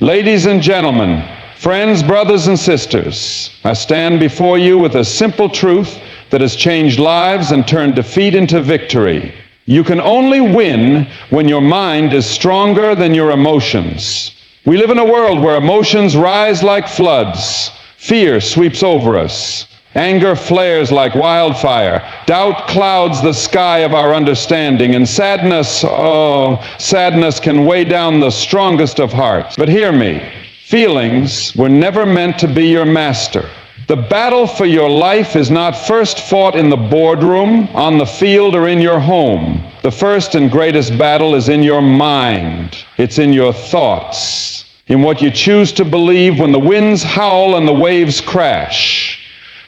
Ladies and gentlemen, friends, brothers and sisters, I stand before you with a simple truth that has changed lives and turned defeat into victory. You can only win when your mind is stronger than your emotions. We live in a world where emotions rise like floods. Fear sweeps over us. Anger flares like wildfire. Doubt clouds the sky of our understanding. And sadness, sadness can weigh down the strongest of hearts. But hear me, feelings were never meant to be your master. The battle for your life is not first fought in the boardroom, on the field, or in your home. The first and greatest battle is in your mind. It's in your thoughts, in what you choose to believe when the winds howl and the waves crash.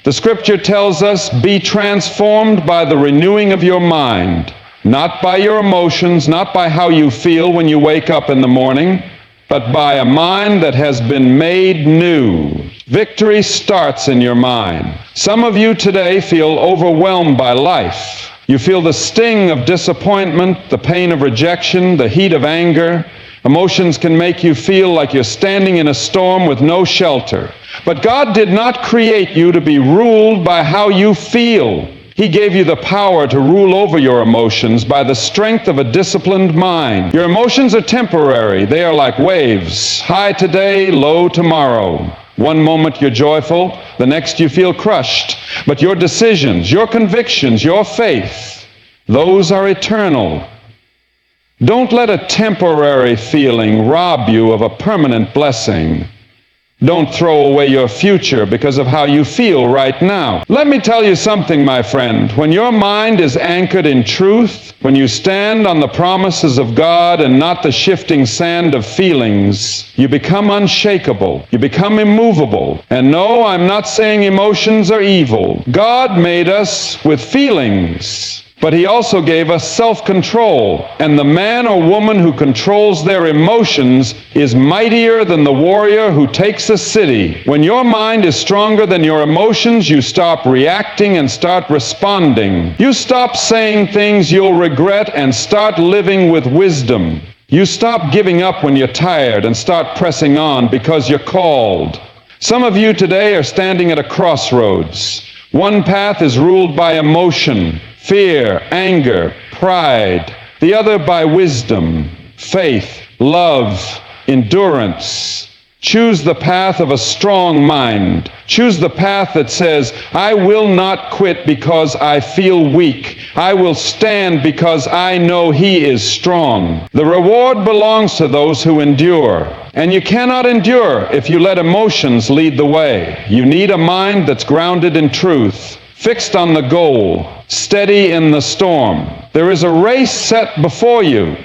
The scripture tells us, be transformed by the renewing of your mind, not by your emotions, not by how you feel when you wake up in the morning, but by a mind that has been made new. Victory starts in your mind. Some of you today feel overwhelmed by life. You feel the sting of disappointment, the pain of rejection, the heat of anger. Emotions can make you feel like you're standing in a storm with no shelter. But God did not create you to be ruled by how you feel. He gave you the power to rule over your emotions by the strength of a disciplined mind. Your emotions are temporary. They are like waves, high today, low tomorrow. One moment you're joyful, the next you feel crushed. But your decisions, your convictions, your faith, those are eternal. Don't let a temporary feeling rob you of a permanent blessing. Don't throw away your future because of how you feel right now. Let me tell you something, my friend. When your mind is anchored in truth, when you stand on the promises of God and not the shifting sand of feelings, you become unshakable. You become immovable. And no, I'm not saying emotions are evil. God made us with feelings. But he also gave us self-control. And the man or woman who controls their emotions is mightier than the warrior who takes a city. When your mind is stronger than your emotions, you stop reacting and start responding. You stop saying things you'll regret and start living with wisdom. You stop giving up when you're tired and start pressing on because you're called. Some of you today are standing at a crossroads. One path is ruled by emotion, fear, anger, pride. The other by wisdom, faith, love, endurance. Choose the path of a strong mind. Choose the path that says, I will not quit because I feel weak. I will stand because I know he is strong. The reward belongs to those who endure. And you cannot endure if you let emotions lead the way. You need a mind that's grounded in truth, fixed on the goal, steady in the storm. There is a race set before you.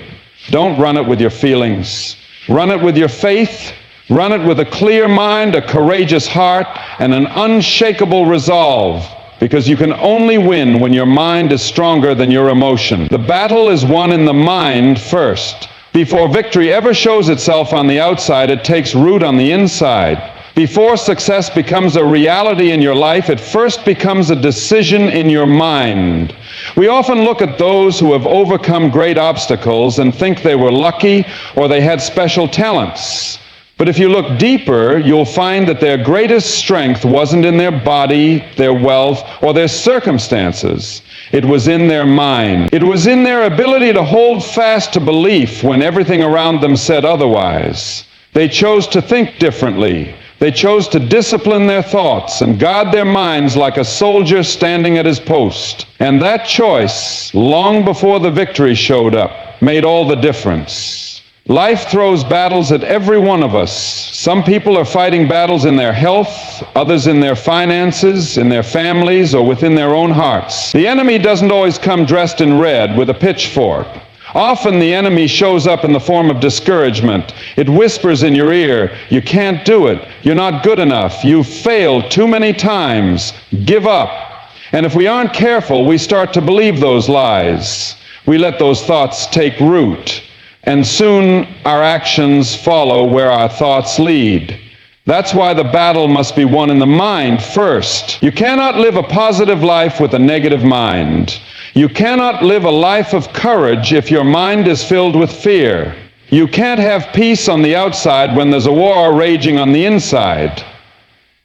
Don't run it with your feelings. Run it with your faith. Run it with a clear mind, a courageous heart, and an unshakable resolve. Because you can only win when your mind is stronger than your emotion. The battle is won in the mind first. Before victory ever shows itself on the outside, it takes root on the inside. Before success becomes a reality in your life, it first becomes a decision in your mind. We often look at those who have overcome great obstacles and think they were lucky or they had special talents. But if you look deeper, you'll find that their greatest strength wasn't in their body, their wealth, or their circumstances. It was in their mind. It was in their ability to hold fast to belief when everything around them said otherwise. They chose to think differently. They chose to discipline their thoughts and guard their minds like a soldier standing at his post. And that choice, long before the victory showed up, made all the difference. Life throws battles at every one of us. Some people are fighting battles in their health, others in their finances, in their families, or within their own hearts. The enemy doesn't always come dressed in red with a pitchfork. Often the enemy shows up in the form of discouragement. It whispers in your ear, you can't do it, you're not good enough, you've failed too many times, give up. And if we aren't careful, we start to believe those lies. We let those thoughts take root. And soon our actions follow where our thoughts lead. That's why the battle must be won in the mind first. You cannot live a positive life with a negative mind. You cannot live a life of courage if your mind is filled with fear. You can't have peace on the outside when there's a war raging on the inside.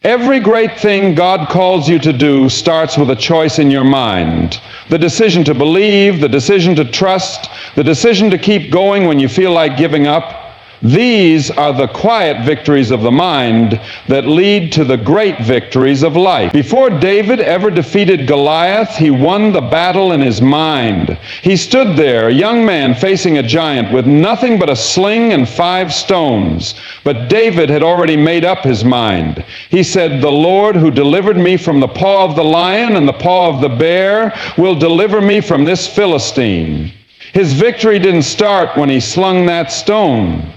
Every great thing God calls you to do starts with a choice in your mind. The decision to believe, the decision to trust, the decision to keep going when you feel like giving up. These are the quiet victories of the mind that lead to the great victories of life. Before David ever defeated Goliath, he won the battle in his mind. He stood there, a young man facing a giant with nothing but a sling and 5 stones. But David had already made up his mind. He said, "The Lord who delivered me from the paw of the lion and the paw of the bear will deliver me from this Philistine." His victory didn't start when he slung that stone.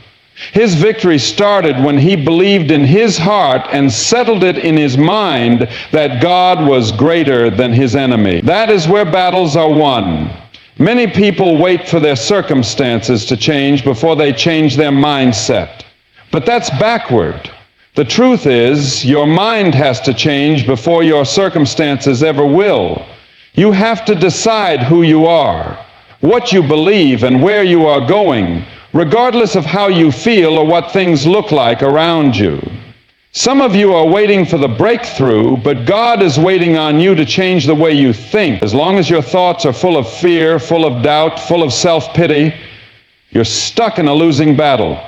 His victory started when he believed in his heart and settled it in his mind that God was greater than his enemy. That is where battles are won. Many people wait for their circumstances to change before they change their mindset. But that's backward. The truth is, your mind has to change before your circumstances ever will. You have to decide who you are, what you believe, and where you are going, regardless of how you feel or what things look like around you. Some of you are waiting for the breakthrough, but God is waiting on you to change the way you think. As long as your thoughts are full of fear, full of doubt, full of self-pity, you're stuck in a losing battle.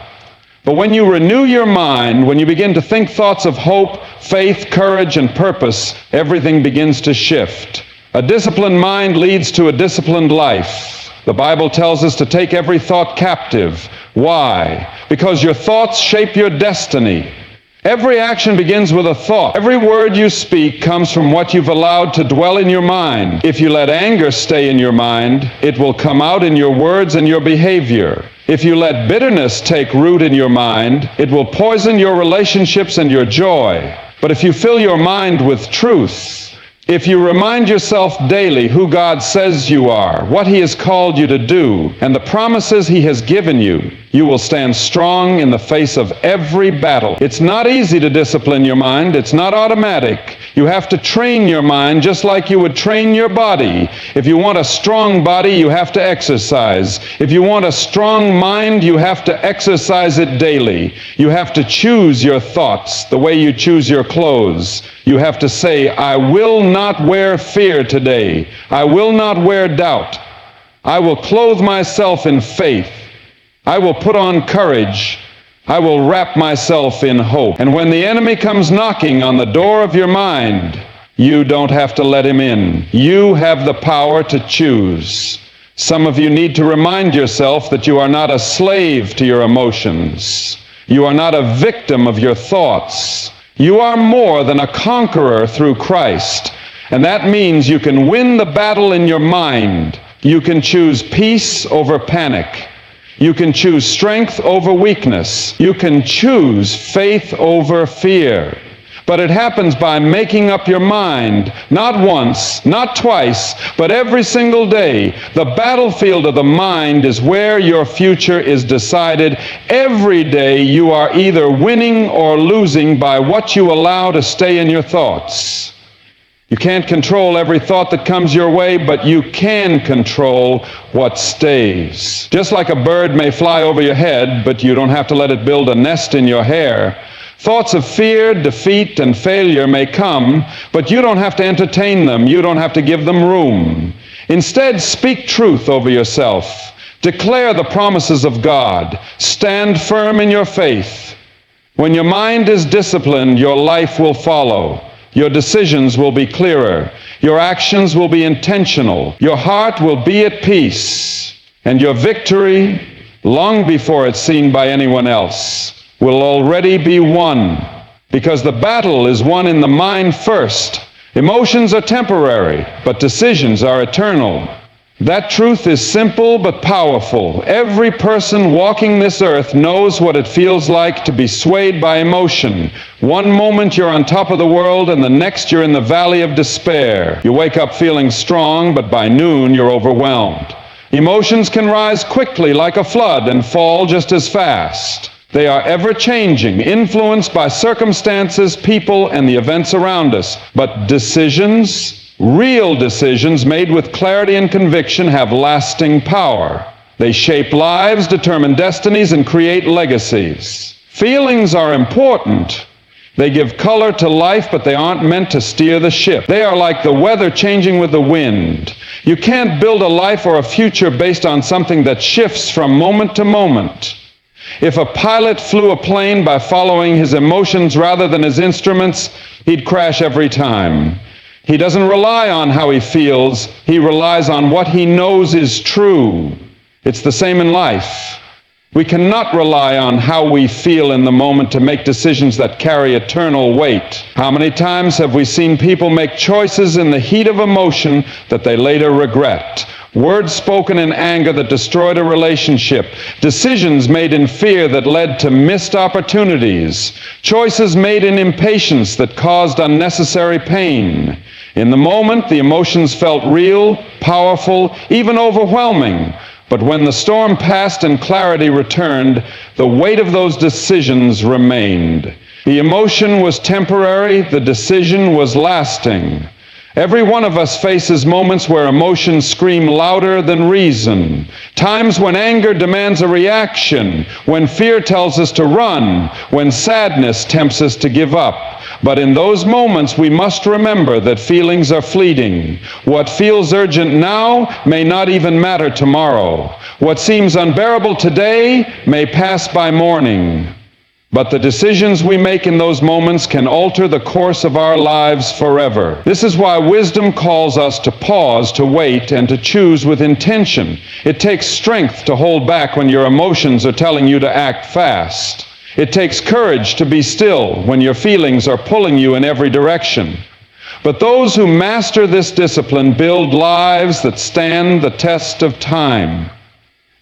But when you renew your mind, when you begin to think thoughts of hope, faith, courage, and purpose, everything begins to shift. A disciplined mind leads to a disciplined life. The Bible tells us to take every thought captive. Why? Because your thoughts shape your destiny. Every action begins with a thought. Every word you speak comes from what you've allowed to dwell in your mind. If you let anger stay in your mind, it will come out in your words and your behavior. If you let bitterness take root in your mind, it will poison your relationships and your joy. But if you fill your mind with truth, if you remind yourself daily who God says you are, what He has called you to do, and the promises He has given you, you will stand strong in the face of every battle. It's not easy to discipline your mind. It's not automatic. You have to train your mind just like you would train your body. If you want a strong body, you have to exercise. If you want a strong mind, you have to exercise it daily. You have to choose your thoughts the way you choose your clothes. You have to say, "I will not wear fear today. I will not wear doubt. I will clothe myself in faith. I will put on courage. I will wrap myself in hope." And when the enemy comes knocking on the door of your mind, you don't have to let him in. You have the power to choose. Some of you need to remind yourself that you are not a slave to your emotions. You are not a victim of your thoughts. You are more than a conqueror through Christ. And that means you can win the battle in your mind. You can choose peace over panic. You can choose strength over weakness. You can choose faith over fear. But it happens by making up your mind, not once, not twice, but every single day. The battlefield of the mind is where your future is decided. Every day you are either winning or losing by what you allow to stay in your thoughts. You can't control every thought that comes your way, but you can control what stays. Just like a bird may fly over your head, but you don't have to let it build a nest in your hair. Thoughts of fear, defeat, and failure may come, but you don't have to entertain them. You don't have to give them room. Instead, speak truth over yourself. Declare the promises of God. Stand firm in your faith. When your mind is disciplined, your life will follow. Your decisions will be clearer. Your actions will be intentional. Your heart will be at peace. And your victory, long before it's seen by anyone else, will already be won. Because the battle is won in the mind first. Emotions are temporary, but decisions are eternal. That truth is simple but powerful. Every person walking this earth knows what it feels like to be swayed by emotion. One moment you're on top of the world, and the next you're in the valley of despair. You wake up feeling strong, but by noon you're overwhelmed. Emotions can rise quickly like a flood and fall just as fast. They are ever-changing, influenced by circumstances, people, and the events around us. But decisions, real decisions made with clarity and conviction, have lasting power. They shape lives, determine destinies, and create legacies. Feelings are important. They give color to life, but they aren't meant to steer the ship. They are like the weather changing with the wind. You can't build a life or a future based on something that shifts from moment to moment. If a pilot flew a plane by following his emotions rather than his instruments, he'd crash every time. He doesn't rely on how he feels. He relies on what he knows is true. It's the same in life. We cannot rely on how we feel in the moment to make decisions that carry eternal weight. How many times have we seen people make choices in the heat of emotion that they later regret? Words spoken in anger that destroyed a relationship. Decisions made in fear that led to missed opportunities. Choices made in impatience that caused unnecessary pain. In the moment, the emotions felt real, powerful, even overwhelming. But when the storm passed and clarity returned, the weight of those decisions remained. The emotion was temporary, the decision was lasting. Every one of us faces moments where emotions scream louder than reason. Times when anger demands a reaction, when fear tells us to run, when sadness tempts us to give up. But in those moments, we must remember that feelings are fleeting. What feels urgent now may not even matter tomorrow. What seems unbearable today may pass by morning. But the decisions we make in those moments can alter the course of our lives forever. This is why wisdom calls us to pause, to wait, and to choose with intention. It takes strength to hold back when your emotions are telling you to act fast. It takes courage to be still when your feelings are pulling you in every direction. But those who master this discipline build lives that stand the test of time.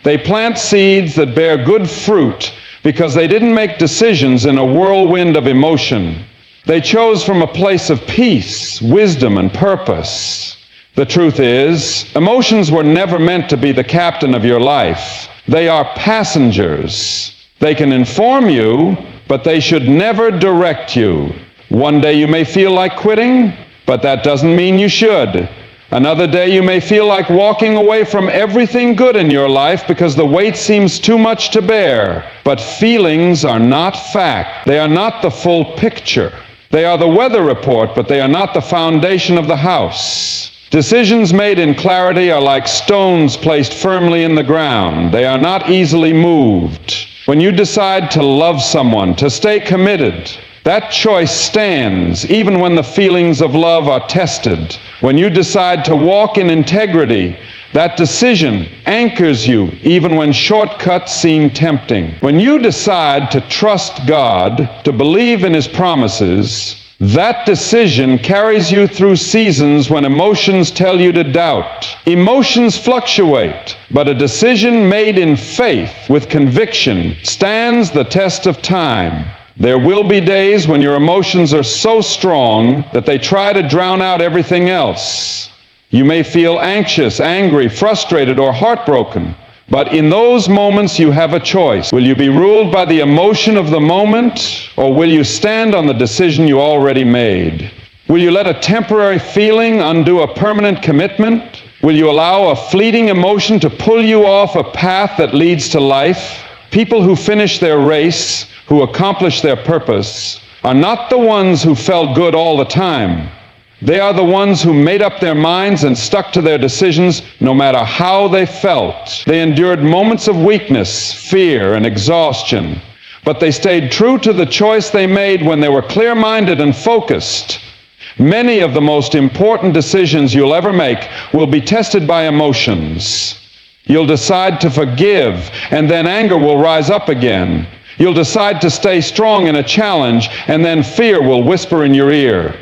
They plant seeds that bear good fruit because they didn't make decisions in a whirlwind of emotion. They chose from a place of peace, wisdom, and purpose. The truth is, emotions were never meant to be the captain of your life. They are passengers. They can inform you, but they should never direct you. One day you may feel like quitting, but that doesn't mean you should. Another day you may feel like walking away from everything good in your life because the weight seems too much to bear. But feelings are not fact. They are not the full picture. They are the weather report, but they are not the foundation of the house. Decisions made in clarity are like stones placed firmly in the ground. They are not easily moved. When you decide to love someone, to stay committed, that choice stands even when the feelings of love are tested. When you decide to walk in integrity, that decision anchors you even when shortcuts seem tempting. When you decide to trust God, to believe in His promises, that decision carries you through seasons when emotions tell you to doubt. Emotions fluctuate, but a decision made in faith with conviction stands the test of time. There will be days when your emotions are so strong that they try to drown out everything else. You may feel anxious, angry, frustrated, or heartbroken. But in those moments, you have a choice. Will you be ruled by the emotion of the moment, or will you stand on the decision you already made? Will you let a temporary feeling undo a permanent commitment? Will you allow a fleeting emotion to pull you off a path that leads to life? People who finish their race, who accomplish their purpose, are not the ones who felt good all the time. They are the ones who made up their minds and stuck to their decisions no matter how they felt. They endured moments of weakness, fear, and exhaustion, but they stayed true to the choice they made when they were clear-minded and focused. Many of the most important decisions you'll ever make will be tested by emotions. You'll decide to forgive, and then anger will rise up again. You'll decide to stay strong in a challenge, and then fear will whisper in your ear.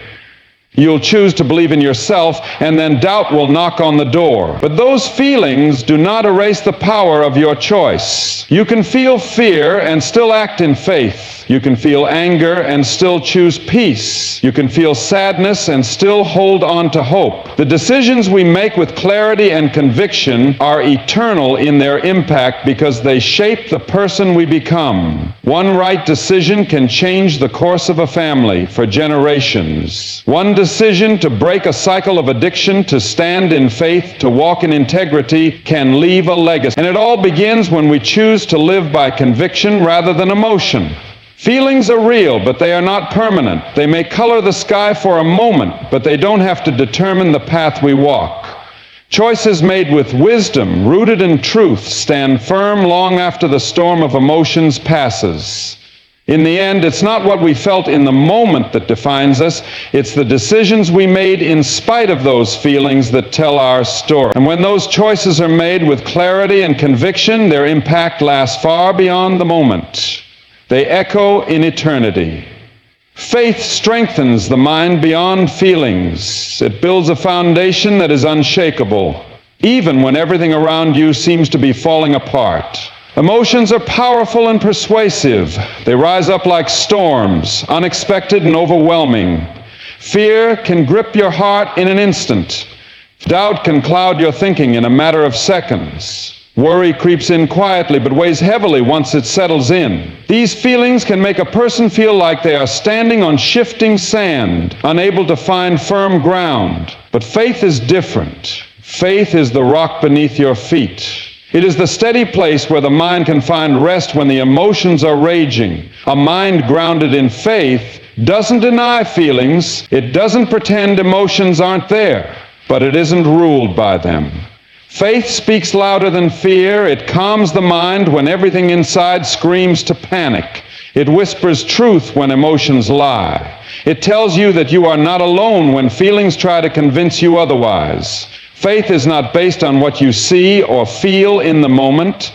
You'll choose to believe in yourself, and then doubt will knock on the door. But those feelings do not erase the power of your choice. You can feel fear and still act in faith. You can feel anger and still choose peace. You can feel sadness and still hold on to hope. The decisions we make with clarity and conviction are eternal in their impact because they shape the person we become. One right decision can change the course of a family for generations. One decision to break a cycle of addiction, to stand in faith, to walk in integrity, can leave a legacy. And it all begins when we choose to live by conviction rather than emotion. Feelings are real, but they are not permanent. They may color the sky for a moment, but they don't have to determine the path we walk. Choices made with wisdom, rooted in truth, stand firm long after the storm of emotions passes. In the end, it's not what we felt in the moment that defines us. It's the decisions we made in spite of those feelings that tell our story. And when those choices are made with clarity and conviction, their impact lasts far beyond the moment. They echo in eternity. Faith strengthens the mind beyond feelings. It builds a foundation that is unshakable, even when everything around you seems to be falling apart. Emotions are powerful and persuasive. They rise up like storms, unexpected and overwhelming. Fear can grip your heart in an instant. Doubt can cloud your thinking in a matter of seconds. Worry creeps in quietly but weighs heavily once it settles in. These feelings can make a person feel like they are standing on shifting sand, unable to find firm ground. But faith is different. Faith is the rock beneath your feet. It is the steady place where the mind can find rest when the emotions are raging. A mind grounded in faith doesn't deny feelings. It doesn't pretend emotions aren't there, but it isn't ruled by them. Faith speaks louder than fear. It calms the mind when everything inside screams to panic. It whispers truth when emotions lie. It tells you that you are not alone when feelings try to convince you otherwise. Faith is not based on what you see or feel in the moment.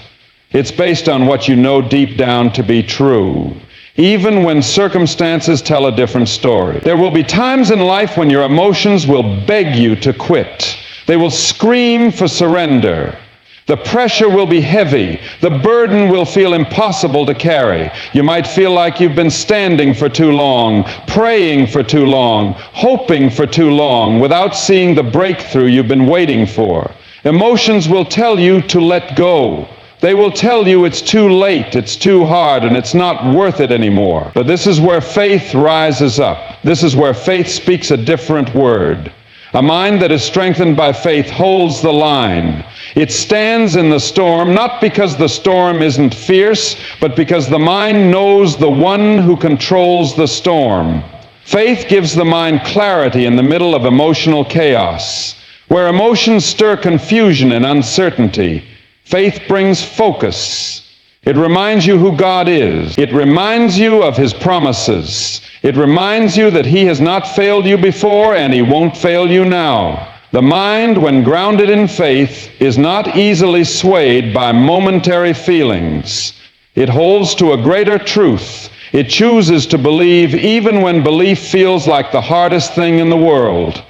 It's based on what you know deep down to be true, even when circumstances tell a different story. There will be times in life when your emotions will beg you to quit. They will scream for surrender. The pressure will be heavy. The burden will feel impossible to carry. You might feel like you've been standing for too long, praying for too long, hoping for too long, without seeing the breakthrough you've been waiting for. Emotions will tell you to let go. They will tell you it's too late, it's too hard, and it's not worth it anymore. But this is where faith rises up. This is where faith speaks a different word. A mind that is strengthened by faith holds the line. It stands in the storm, not because the storm isn't fierce, but because the mind knows the one who controls the storm. Faith gives the mind clarity in the middle of emotional chaos. Where emotions stir confusion and uncertainty, faith brings focus. It reminds you who God is. It reminds you of His promises. It reminds you that He has not failed you before and He won't fail you now. The mind, when grounded in faith, is not easily swayed by momentary feelings. It holds to a greater truth. It chooses to believe even when belief feels like the hardest thing in the world.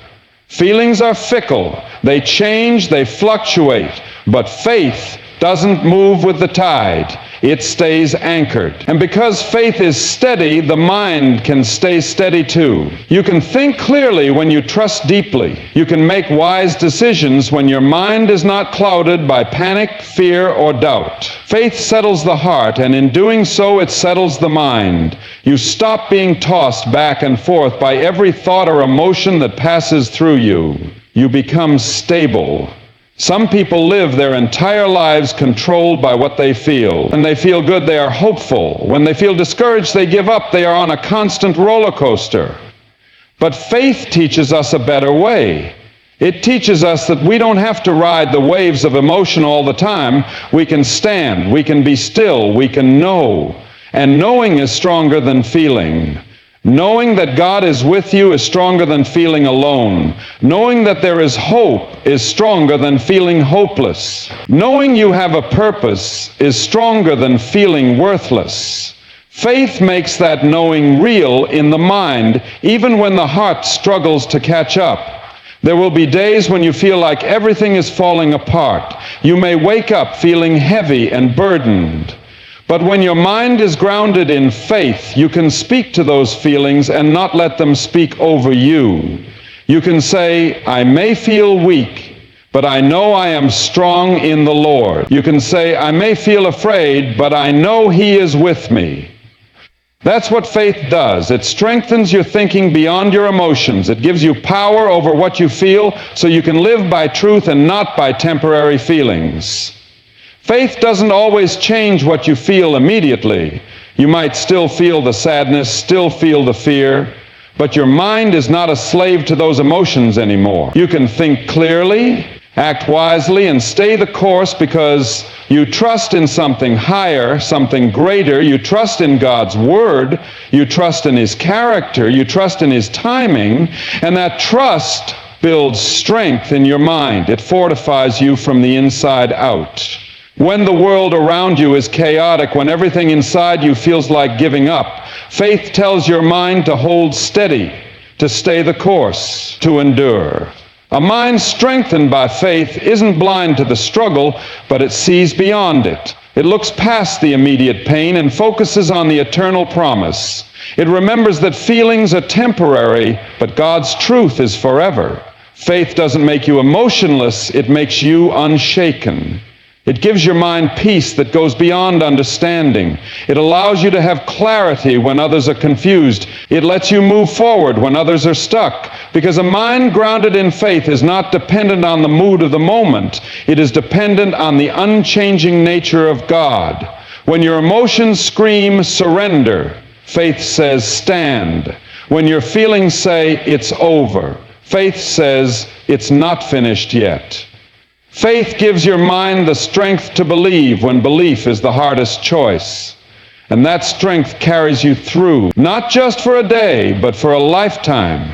Feelings are fickle. They change, they fluctuate. But faith doesn't move with the tide. It stays anchored. And because faith is steady, the mind can stay steady too. You can think clearly when you trust deeply. You can make wise decisions when your mind is not clouded by panic, fear, or doubt. Faith settles the heart, and in doing so, it settles the mind. You stop being tossed back and forth by every thought or emotion that passes through you. You become stable. Some people live their entire lives controlled by what they feel. When they feel good, they are hopeful. When they feel discouraged, they give up. They are on a constant roller coaster. But faith teaches us a better way. It teaches us that we don't have to ride the waves of emotion all the time. We can stand, we can be still, we can know. And knowing is stronger than feeling. Knowing that God is with you is stronger than feeling alone. Knowing that there is hope is stronger than feeling hopeless. Knowing you have a purpose is stronger than feeling worthless. Faith makes that knowing real in the mind, even when the heart struggles to catch up. There will be days when you feel like everything is falling apart. You may wake up feeling heavy and burdened. But when your mind is grounded in faith, you can speak to those feelings and not let them speak over you. You can say, I may feel weak, but I know I am strong in the Lord. You can say, I may feel afraid, but I know He is with me. That's what faith does. It strengthens your thinking beyond your emotions. It gives you power over what you feel so you can live by truth and not by temporary feelings. Faith doesn't always change what you feel immediately. You might still feel the sadness, still feel the fear, but your mind is not a slave to those emotions anymore. You can think clearly, act wisely, and stay the course because you trust in something higher, something greater. You trust in God's Word. You trust in His character. You trust in His timing. And that trust builds strength in your mind. It fortifies you from the inside out. When the world around you is chaotic, when everything inside you feels like giving up, faith tells your mind to hold steady, to stay the course, to endure. A mind strengthened by faith isn't blind to the struggle, but it sees beyond it. It looks past the immediate pain and focuses on the eternal promise. It remembers that feelings are temporary, but God's truth is forever. Faith doesn't make you emotionless, it makes you unshaken. It gives your mind peace that goes beyond understanding. It allows you to have clarity when others are confused. It lets you move forward when others are stuck. Because a mind grounded in faith is not dependent on the mood of the moment. It is dependent on the unchanging nature of God. When your emotions scream surrender, faith says stand. When your feelings say it's over, faith says it's not finished yet. Faith gives your mind the strength to believe when belief is the hardest choice. And that strength carries you through, not just for a day, but for a lifetime.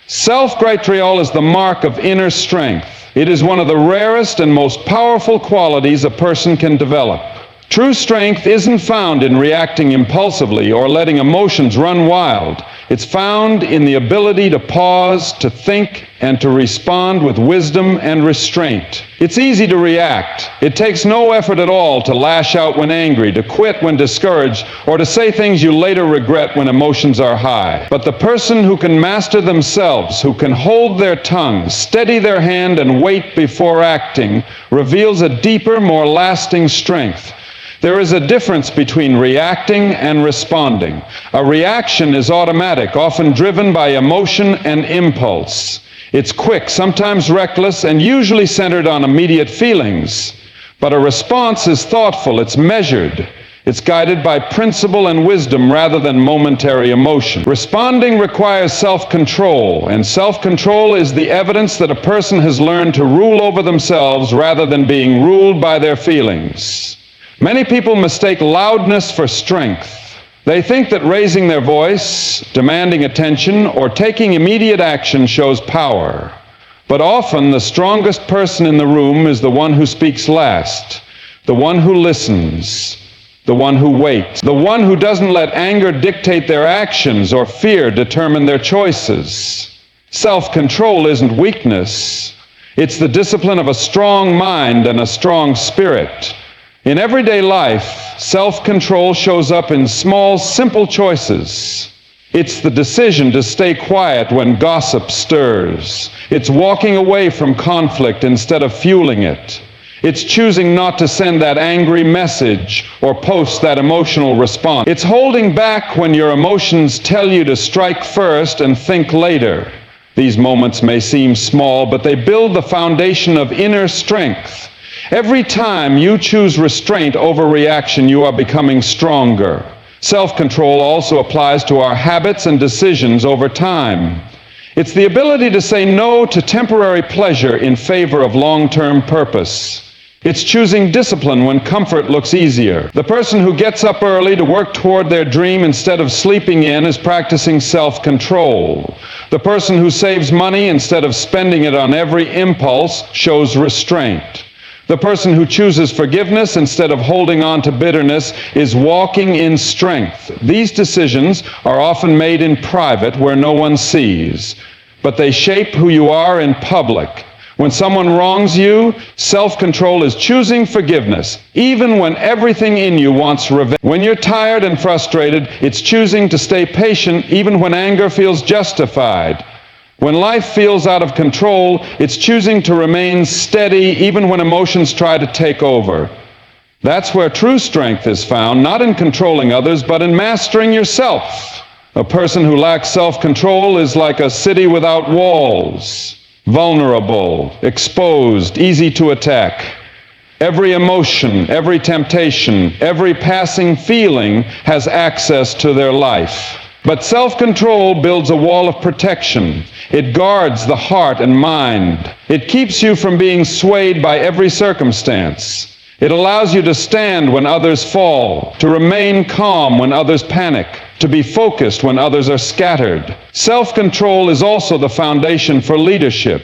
Self-gratitude is the mark of inner strength. It is one of the rarest and most powerful qualities a person can develop. True strength isn't found in reacting impulsively or letting emotions run wild. It's found in the ability to pause, to think, and to respond with wisdom and restraint. It's easy to react. It takes no effort at all to lash out when angry, to quit when discouraged, or to say things you later regret when emotions are high. But the person who can master themselves, who can hold their tongue, steady their hand, and wait before acting, reveals a deeper, more lasting strength. There is a difference between reacting and responding. A reaction is automatic, often driven by emotion and impulse. It's quick, sometimes reckless, and usually centered on immediate feelings. But a response is thoughtful, it's measured. It's guided by principle and wisdom rather than momentary emotion. Responding requires self-control, and self-control is the evidence that a person has learned to rule over themselves rather than being ruled by their feelings. Many people mistake loudness for strength. They think that raising their voice, demanding attention, or taking immediate action shows power. But often the strongest person in the room is the one who speaks last, the one who listens, the one who waits, the one who doesn't let anger dictate their actions or fear determine their choices. Self-control isn't weakness. It's the discipline of a strong mind and a strong spirit. In everyday life, self-control shows up in small, simple choices. It's the decision to stay quiet when gossip stirs. It's walking away from conflict instead of fueling it. It's choosing not to send that angry message or post that emotional response. It's holding back when your emotions tell you to strike first and think later. These moments may seem small, but they build the foundation of inner strength. Every time you choose restraint over reaction, you are becoming stronger. Self-control also applies to our habits and decisions over time. It's the ability to say no to temporary pleasure in favor of long-term purpose. It's choosing discipline when comfort looks easier. The person who gets up early to work toward their dream instead of sleeping in is practicing self-control. The person who saves money instead of spending it on every impulse shows restraint. The person who chooses forgiveness instead of holding on to bitterness is walking in strength. These decisions are often made in private where no one sees, but they shape who you are in public. When someone wrongs you, self-control is choosing forgiveness, even when everything in you wants revenge. When you're tired and frustrated, it's choosing to stay patient, even when anger feels justified. When life feels out of control, it's choosing to remain steady, even when emotions try to take over. That's where true strength is found, not in controlling others, but in mastering yourself. A person who lacks self-control is like a city without walls. Vulnerable, exposed, easy to attack. Every emotion, every temptation, every passing feeling has access to their life. But self-control builds a wall of protection. It guards the heart and mind. It keeps you from being swayed by every circumstance. It allows you to stand when others fall, to remain calm when others panic, to be focused when others are scattered. Self-control is also the foundation for leadership.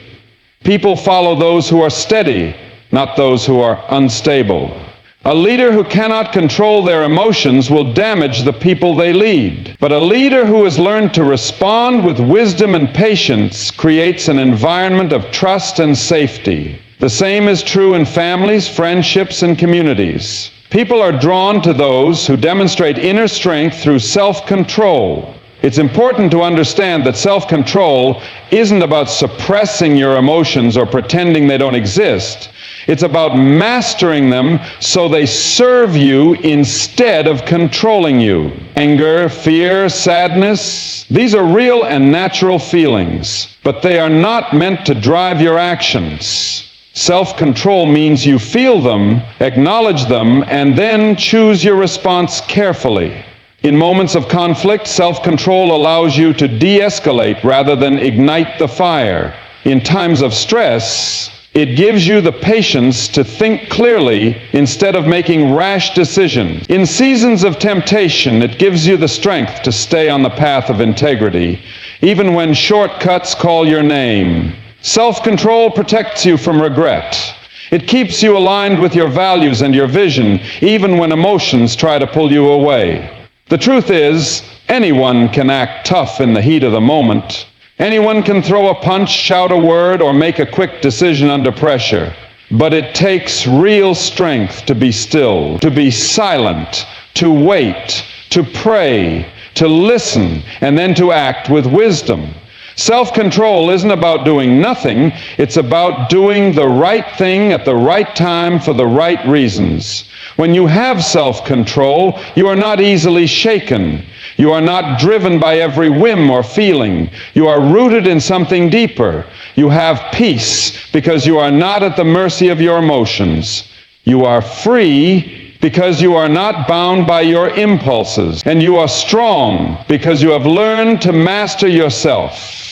People follow those who are steady, not those who are unstable. A leader who cannot control their emotions will damage the people they lead. But a leader who has learned to respond with wisdom and patience creates an environment of trust and safety. The same is true in families, friendships, and communities. People are drawn to those who demonstrate inner strength through self-control. It's important to understand that self-control isn't about suppressing your emotions or pretending they don't exist. It's about mastering them so they serve you instead of controlling you. Anger, fear, sadness, these are real and natural feelings, but they are not meant to drive your actions. Self-control means you feel them, acknowledge them, and then choose your response carefully. In moments of conflict, self-control allows you to de-escalate rather than ignite the fire. In times of stress, it gives you the patience to think clearly instead of making rash decisions. In seasons of temptation, it gives you the strength to stay on the path of integrity, even when shortcuts call your name. Self-control protects you from regret. It keeps you aligned with your values and your vision, even when emotions try to pull you away. The truth is, anyone can act tough in the heat of the moment. Anyone can throw a punch, shout a word, or make a quick decision under pressure. But it takes real strength to be still, to be silent, to wait, to pray, to listen, and then to act with wisdom. Self-control isn't about doing nothing, it's about doing the right thing at the right time for the right reasons. When you have self-control, you are not easily shaken. You are not driven by every whim or feeling. You are rooted in something deeper. You have peace because you are not at the mercy of your emotions. You are free because you are not bound by your impulses. And you are strong because you have learned to master yourself.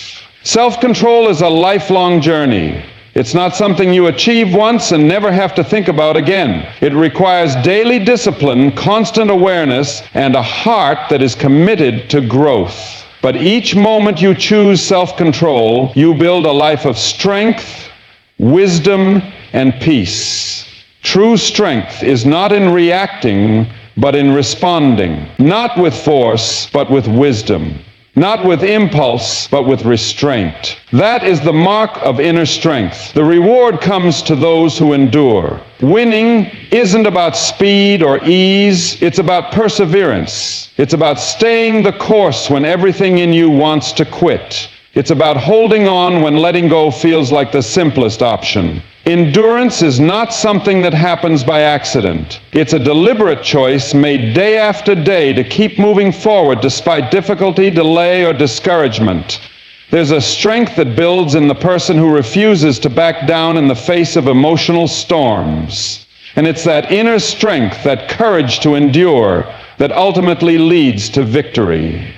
Self-control is a lifelong journey. It's not something you achieve once and never have to think about again. It requires daily discipline, constant awareness, and a heart that is committed to growth. But each moment you choose self-control, you build a life of strength, wisdom, and peace. True strength is not in reacting, but in responding. Not with force, but with wisdom. Not with impulse, but with restraint. That is the mark of inner strength. The reward comes to those who endure. Winning isn't about speed or ease. It's about perseverance. It's about staying the course when everything in you wants to quit. It's about holding on when letting go feels like the simplest option. Endurance is not something that happens by accident. It's a deliberate choice made day after day to keep moving forward despite difficulty, delay, or discouragement. There's a strength that builds in the person who refuses to back down in the face of emotional storms. And it's that inner strength, that courage to endure, that ultimately leads to victory.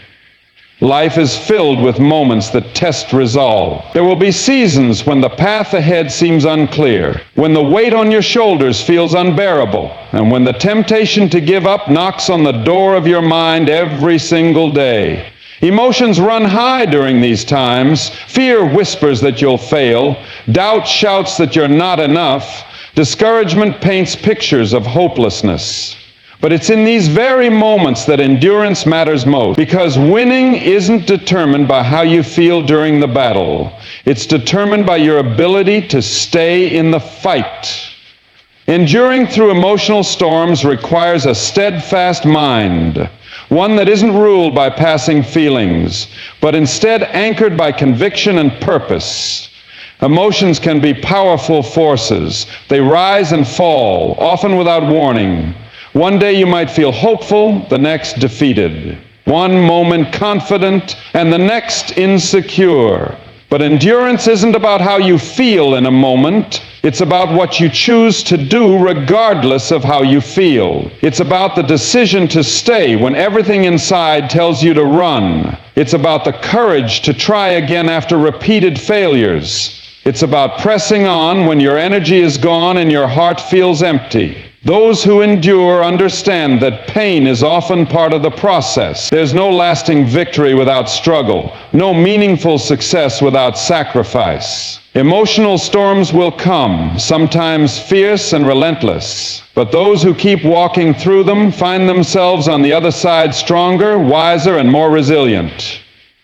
Life is filled with moments that test resolve. There will be seasons when the path ahead seems unclear, when the weight on your shoulders feels unbearable, and when the temptation to give up knocks on the door of your mind every single day. Emotions run high during these times. Fear whispers that you'll fail. Doubt shouts that you're not enough. Discouragement paints pictures of hopelessness. But it's in these very moments that endurance matters most, because winning isn't determined by how you feel during the battle. It's determined by your ability to stay in the fight. Enduring through emotional storms requires a steadfast mind, one that isn't ruled by passing feelings, but instead anchored by conviction and purpose. Emotions can be powerful forces. They rise and fall, often without warning. One day you might feel hopeful, the next defeated. One moment confident, and the next insecure. But endurance isn't about how you feel in a moment. It's about what you choose to do regardless of how you feel. It's about the decision to stay when everything inside tells you to run. It's about the courage to try again after repeated failures. It's about pressing on when your energy is gone and your heart feels empty. Those who endure understand that pain is often part of the process. There's no lasting victory without struggle, no meaningful success without sacrifice. Emotional storms will come, sometimes fierce and relentless, but those who keep walking through them find themselves on the other side stronger, wiser, and more resilient.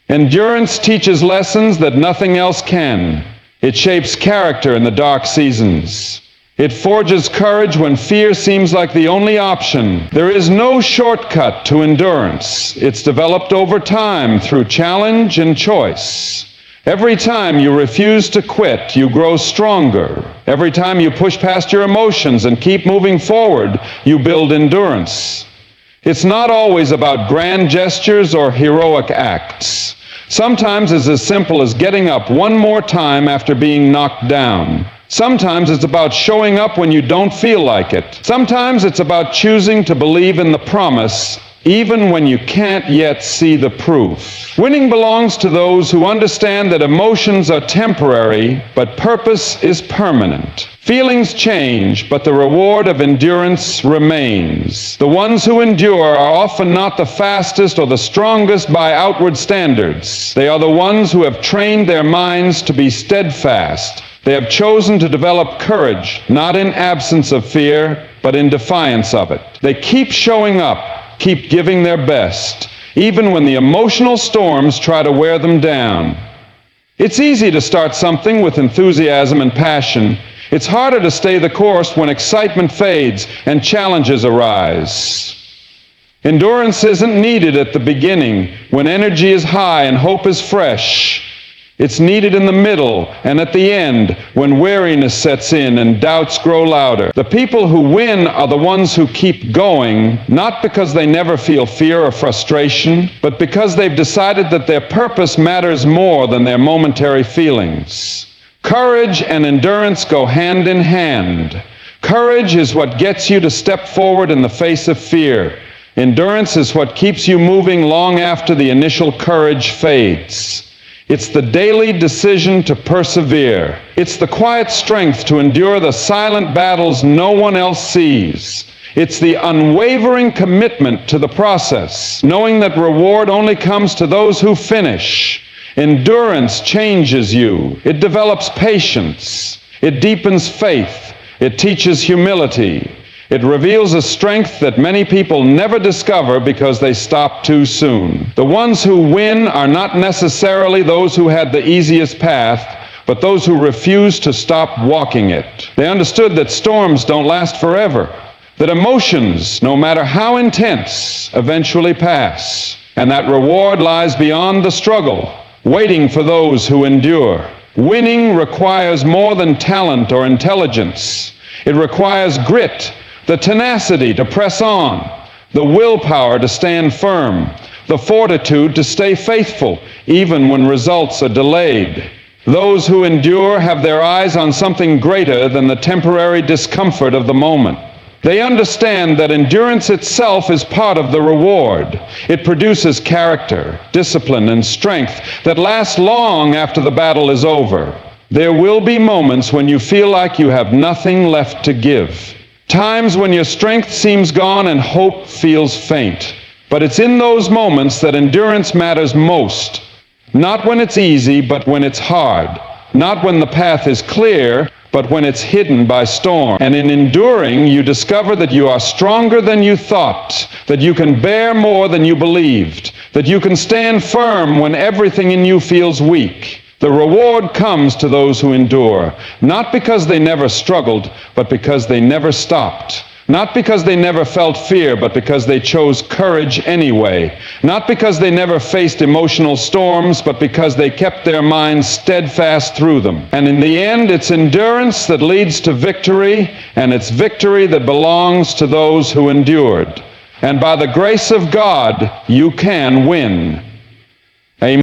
Endurance teaches lessons that nothing else can. It shapes character in the dark seasons. It forges courage when fear seems like the only option. There is no shortcut to endurance. It's developed over time through challenge and choice. Every time you refuse to quit, you grow stronger. Every time you push past your emotions and keep moving forward, you build endurance. It's not always about grand gestures or heroic acts. Sometimes it's as simple as getting up one more time after being knocked down. Sometimes it's about showing up when you don't feel like it. Sometimes it's about choosing to believe in the promise, even when you can't yet see the proof. Winning belongs to those who understand that emotions are temporary, but purpose is permanent. Feelings change, but the reward of endurance remains. The ones who endure are often not the fastest or the strongest by outward standards. They are the ones who have trained their minds to be steadfast. They have chosen to develop courage, not in absence of fear, but in defiance of it. They keep showing up, keep giving their best, even when the emotional storms try to wear them down. It's easy to start something with enthusiasm and passion. It's harder to stay the course when excitement fades and challenges arise. Endurance isn't needed at the beginning, when energy is high and hope is fresh. It's needed in the middle and at the end, when weariness sets in and doubts grow louder. The people who win are the ones who keep going, not because they never feel fear or frustration, but because they've decided that their purpose matters more than their momentary feelings. Courage and endurance go hand in hand. Courage is what gets you to step forward in the face of fear. Endurance is what keeps you moving long after the initial courage fades. It's the daily decision to persevere. It's the quiet strength to endure the silent battles no one else sees. It's the unwavering commitment to the process, knowing that reward only comes to those who finish. Endurance changes you. It develops patience. It deepens faith. It teaches humility. It reveals a strength that many people never discover because they stop too soon. The ones who win are not necessarily those who had the easiest path, but those who refuse to stop walking it. They understood that storms don't last forever, that emotions, no matter how intense, eventually pass, and that reward lies beyond the struggle, waiting for those who endure. Winning requires more than talent or intelligence. It requires grit, the tenacity to press on, the willpower to stand firm, the fortitude to stay faithful, even when results are delayed. Those who endure have their eyes on something greater than the temporary discomfort of the moment. They understand that endurance itself is part of the reward. It produces character, discipline, and strength that lasts long after the battle is over. There will be moments when you feel like you have nothing left to give. Times when your strength seems gone and hope feels faint. But it's in those moments that endurance matters most. Not when it's easy, but when it's hard. Not when the path is clear, but when it's hidden by storm. And in enduring, you discover that you are stronger than you thought, that you can bear more than you believed, that you can stand firm when everything in you feels weak. The reward comes to those who endure, not because they never struggled, but because they never stopped. Not because they never felt fear, but because they chose courage anyway. Not because they never faced emotional storms, but because they kept their minds steadfast through them. And in the end, it's endurance that leads to victory, and it's victory that belongs to those who endured. And by the grace of God, you can win. Amen.